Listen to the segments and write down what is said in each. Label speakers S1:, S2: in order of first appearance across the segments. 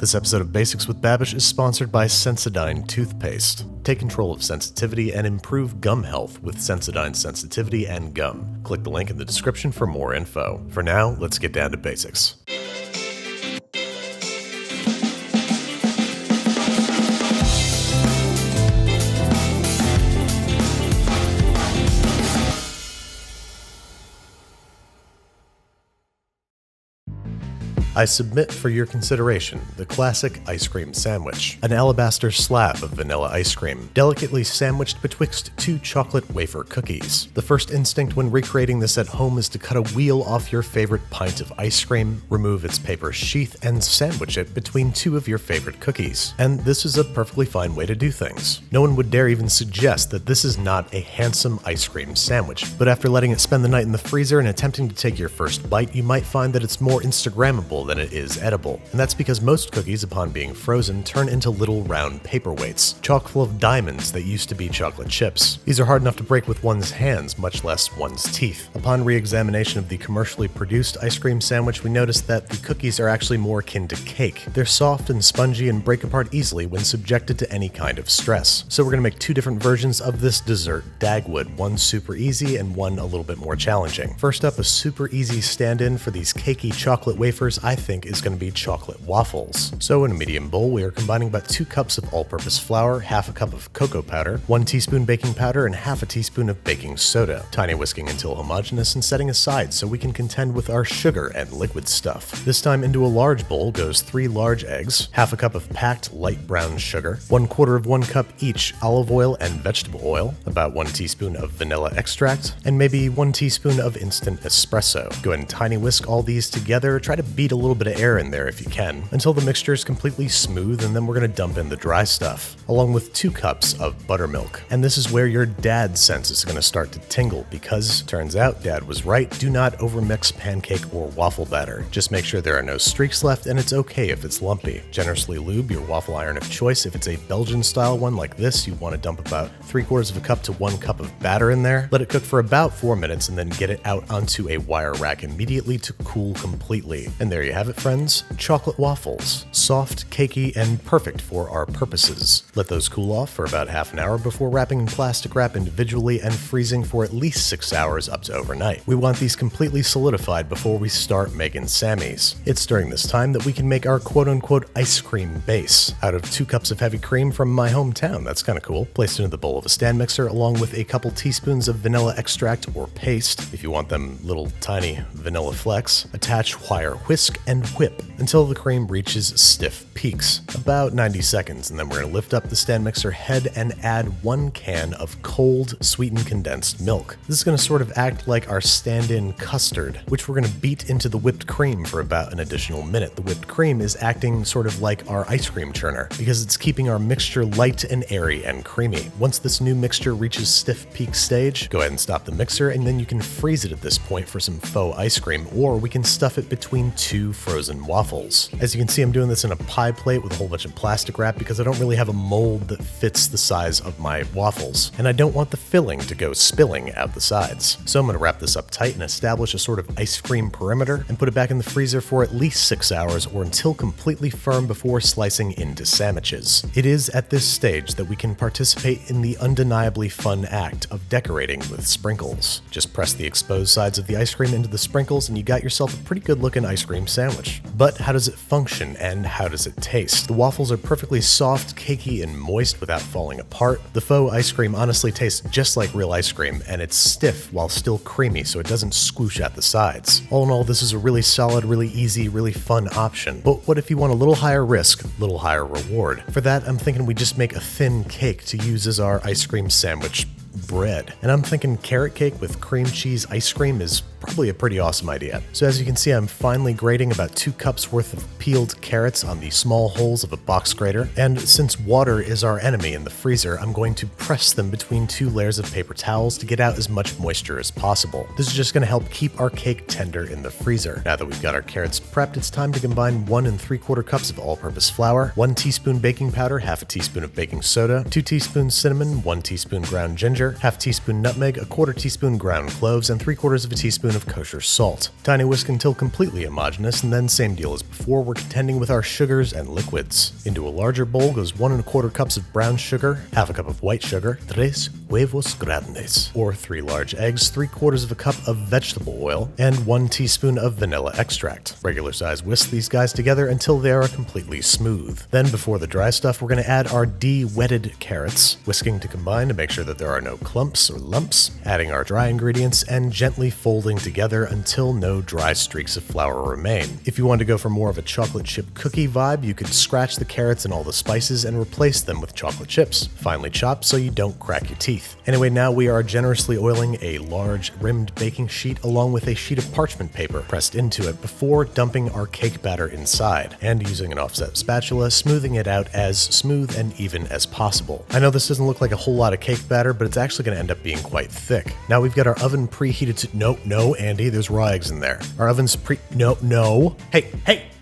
S1: This episode of Basics with Babish is sponsored by Sensodyne toothpaste. Take control of sensitivity and improve gum health with Sensodyne sensitivity and gum. Click the link in the description for more info. For now, let's get down to basics. I submit for your consideration the classic ice cream sandwich, an alabaster slab of vanilla ice cream, delicately sandwiched betwixt two chocolate wafer cookies. The first instinct when recreating this at home is to cut a wheel off your favorite pint of ice cream, remove its paper sheath, and sandwich it between two of your favorite cookies. And this is a perfectly fine way to do things. No one would dare even suggest that this is not a handsome ice cream sandwich, but after letting it spend the night in the freezer and attempting to take your first bite, you might find that it's more Instagrammable than it is edible. And that's because most cookies, upon being frozen, turn into little round paperweights, chock full of diamonds that used to be chocolate chips. These are hard enough to break with one's hands, much less one's teeth. Upon re-examination of the commercially produced ice cream sandwich, we noticed that the cookies are actually more akin to cake. They're soft and spongy and break apart easily when subjected to any kind of stress. So we're going to make two different versions of this dessert Dagwood, one super easy and one a little bit more challenging. First up, a super easy stand-in for these cakey chocolate wafers I think is going to be chocolate waffles. So in a medium bowl, we are combining about 2 cups of all-purpose flour, half a cup of cocoa powder, 1 teaspoon baking powder, and half a teaspoon of baking soda. Tiny whisking until homogeneous and setting aside so we can contend with our sugar and liquid stuff. This time into a large bowl goes 3 large eggs, half a cup of packed light brown sugar, 1/4 of 1 cup each olive oil and vegetable oil, about 1 teaspoon of vanilla extract, and maybe 1 teaspoon of instant espresso. Go ahead and tiny whisk all these together. Try to beat a little bit of air in there if you can, until the mixture is completely smooth, and then we're going to dump in the dry stuff, along with 2 cups of buttermilk. And this is where your dad sense is going to start to tingle, because turns out dad was right, do not overmix pancake or waffle batter. Just make sure there are no streaks left, and it's okay if it's lumpy. Generously lube your waffle iron of choice. If it's a Belgian style one like this, you want to dump about 3/4 of a cup to 1 cup of batter in there. Let it cook for about 4 minutes, and then get it out onto a wire rack immediately to cool completely. And there you have it, friends. Chocolate waffles. Soft, cakey, and perfect for our purposes. Let those cool off for about half an hour before wrapping in plastic wrap individually and freezing for at least 6 hours up to overnight. We want these completely solidified before we start making Sammys. It's during this time that we can make our quote-unquote ice cream base. Out of 2 cups of heavy cream from my hometown, that's kind of cool, placed into the bowl of a stand mixer along with a couple teaspoons of vanilla extract or paste, if you want them little tiny vanilla flecks. Attach, wire, whisk, and whip until the cream reaches stiff peaks, about 90 seconds, and then we're going to lift up the stand mixer head and add 1 can of cold, sweetened condensed milk. This is going to sort of act like our stand-in custard, which we're going to beat into the whipped cream for about an additional minute. The whipped cream is acting sort of like our ice cream churner, because it's keeping our mixture light and airy and creamy. Once this new mixture reaches stiff peak stage, go ahead and stop the mixer, and then you can freeze it at this point for some faux ice cream, or we can stuff it between 2 frozen waffles. As you can see, I'm doing this in a pie plate with a whole bunch of plastic wrap because I don't really have a mold that fits the size of my waffles, and I don't want the filling to go spilling out the sides. So I'm going to wrap this up tight and establish a sort of ice cream perimeter and put it back in the freezer for at least 6 hours or until completely firm before slicing into sandwiches. It is at this stage that we can participate in the undeniably fun act of decorating with sprinkles. Just press the exposed sides of the ice cream into the sprinkles and you got yourself a pretty good looking ice cream sandwich. But how does it function and how does it taste? The waffles are perfectly soft, cakey, and moist without falling apart. The faux ice cream honestly tastes just like real ice cream, and it's stiff while still creamy so it doesn't squoosh out the sides. All in all, this is a really solid, really easy, really fun option. But what if you want a little higher risk, little higher reward? For that, I'm thinking we just make a thin cake to use as our ice cream sandwich bread. And I'm thinking carrot cake with cream cheese ice cream is probably a pretty awesome idea. So as you can see, I'm finally grating about 2 cups worth of peeled carrots on the small holes of a box grater. And since water is our enemy in the freezer, I'm going to press them between 2 layers of paper towels to get out as much moisture as possible. This is just going to help keep our cake tender in the freezer. Now that we've got our carrots prepped, it's time to combine 1 3/4 cups of all-purpose flour, 1 teaspoon baking powder, half a teaspoon of baking soda, 2 teaspoons cinnamon, 1 teaspoon ground ginger, half teaspoon nutmeg, 1/4 teaspoon ground cloves, and 3/4 of a teaspoon tablespoon of kosher salt. Tiny whisk until completely homogeneous, and then same deal as before, we're contending with our sugars and liquids. Into a larger bowl goes 1 1/4 cups of brown sugar, half a cup of white sugar, 3 huevos grandes, or 3 large eggs, 3/4 of a cup of vegetable oil, and 1 teaspoon of vanilla extract. Regular size whisk these guys together until they are completely smooth. Then before the dry stuff, we're going to add our de-wetted carrots, whisking to combine to make sure that there are no clumps or lumps, adding our dry ingredients, and gently folding together until no dry streaks of flour remain. If you want to go for more of a chocolate chip cookie vibe, you could scratch the carrots and all the spices and replace them with chocolate chips, finely chopped so you don't crack your teeth. Anyway, now we are generously oiling a large rimmed baking sheet along with a sheet of parchment paper pressed into it before dumping our cake batter inside, and using an offset spatula, smoothing it out as smooth and even as possible. I know this doesn't look like a whole lot of cake batter, but it's actually going to end up being quite thick. Now we've got our oven preheated to— No, Andy, there's raw eggs in there. Our oven's No. Hey!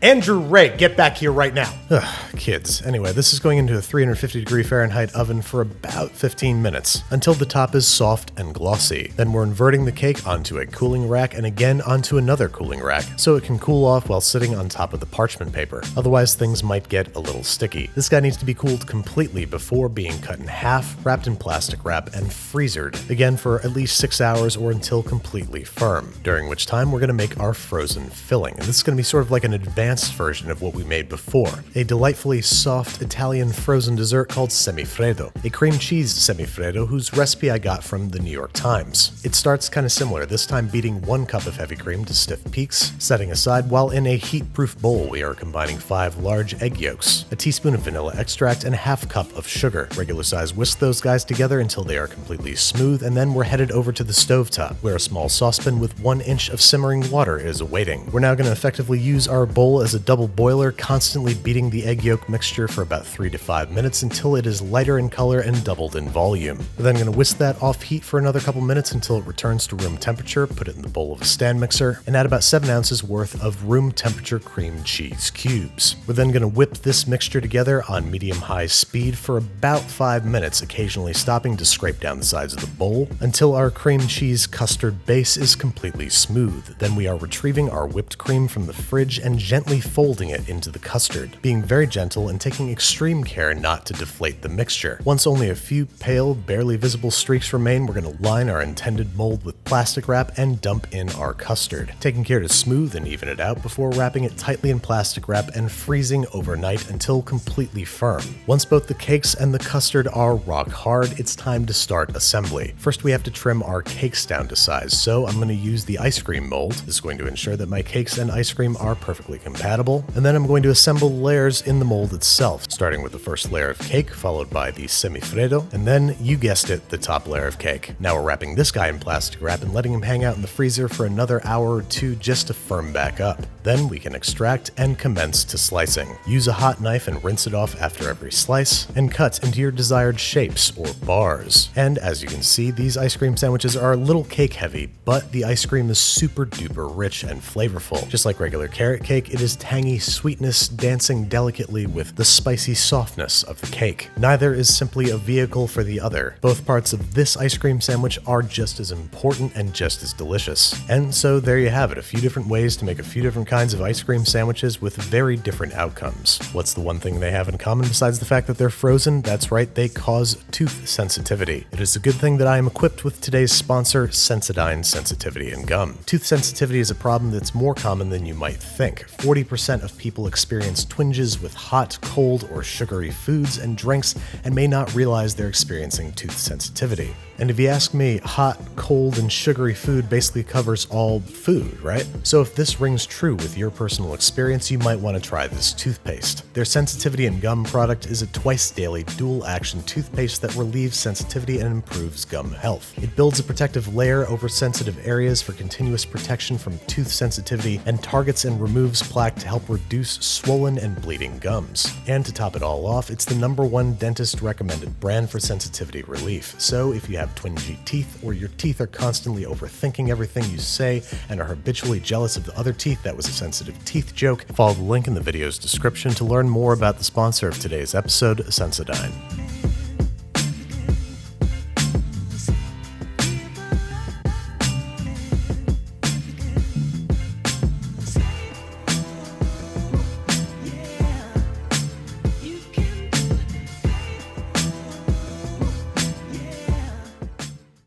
S1: Andrew Ray, get back here right now. Ugh, kids. Anyway, this is going into a 350 Fahrenheit oven for about 15 minutes, until the top is soft and glossy. Then we're inverting the cake onto a cooling rack and again onto another cooling rack, so it can cool off while sitting on top of the parchment paper. Otherwise, things might get a little sticky. This guy needs to be cooled completely before being cut in half, wrapped in plastic wrap, and freezered, again for at least 6 hours or until completely firm, during which time we're going to make our frozen filling. And this is going to be sort of like an advanced version of what we made before, a delightfully soft Italian frozen dessert called semifreddo, a cream cheese semifreddo whose recipe I got from the New York Times. It starts kind of similar, this time beating 1 cup of heavy cream to stiff peaks, setting aside while in a heat-proof bowl we are combining 5 large egg yolks, a teaspoon of vanilla extract, and a half cup of sugar. Regular size whisk those guys together until they are completely smooth, and then we're headed over to the stovetop, where a small saucepan with 1 inch of simmering water is awaiting. We're now going to effectively use our bowl as a double boiler, constantly beating the egg yolk mixture for about 3 to 5 minutes until it is lighter in color and doubled in volume. We're then going to whisk that off heat for another couple minutes until it returns to room temperature, put it in the bowl of a stand mixer, and add about 7 ounces worth of room temperature cream cheese cubes. We're then going to whip this mixture together on medium-high speed for about 5 minutes, occasionally stopping to scrape down the sides of the bowl until our cream cheese custard base is completely smooth. Then we are retrieving our whipped cream from the fridge and gently folding it into the custard, being very gentle and taking extreme care not to deflate the mixture. Once only a few pale, barely visible streaks remain, we're going to line our intended mold with plastic wrap and dump in our custard, taking care to smooth and even it out before wrapping it tightly in plastic wrap and freezing overnight until completely firm. Once both the cakes and the custard are rock hard, it's time to start assembly. First, we have to trim our cakes down to size, so I'm going to use the ice cream mold. This is going to ensure that my cakes and ice cream are perfectly compatible, and then I'm going to assemble layers in the mold itself, starting with the first layer of cake, followed by the semifreddo, and then, you guessed it, the top layer of cake. Now we're wrapping this guy in plastic wrap and letting him hang out in the freezer for another hour or 2 just to firm back up. Then we can extract and commence to slicing. Use a hot knife and rinse it off after every slice, and cut into your desired shapes or bars. And as you can see, these ice cream sandwiches are a little cake heavy, but the ice cream is super duper rich and flavorful. Just like regular carrot cake, it is tangy sweetness dancing delicately with the spicy softness of the cake. Neither is simply a vehicle for the other. Both parts of this ice cream sandwich are just as important and just as delicious. And so there you have it, a few different ways to make a few different kinds of ice cream sandwiches with very different outcomes. What's the one thing they have in common besides the fact that they're frozen? That's right, they cause tooth sensitivity. It is a good thing that I am equipped with today's sponsor, Sensodyne Sensitivity and Gum. Tooth sensitivity is a problem that's more common than you might think. 40% of people experience twinges with hot, cold, or sugary foods and drinks and may not realize they're experiencing tooth sensitivity. And if you ask me, hot, cold, and sugary food basically covers all food, right? So if this rings true with your personal experience, you might want to try this toothpaste. Their Sensitivity and Gum product is a twice-daily dual-action toothpaste that relieves sensitivity and improves gum health. It builds a protective layer over sensitive areas for continuous protection from tooth sensitivity and targets and removes plaque to help reduce swollen and bleeding gums. And to top it all off, it's the #1 dentist-recommended brand for sensitivity relief. So if you have twingy teeth, or your teeth are constantly overthinking everything you say and are habitually jealous of the other teeth that was a sensitive teeth joke, follow the link in the video's description to learn more about the sponsor of today's episode, Sensodyne.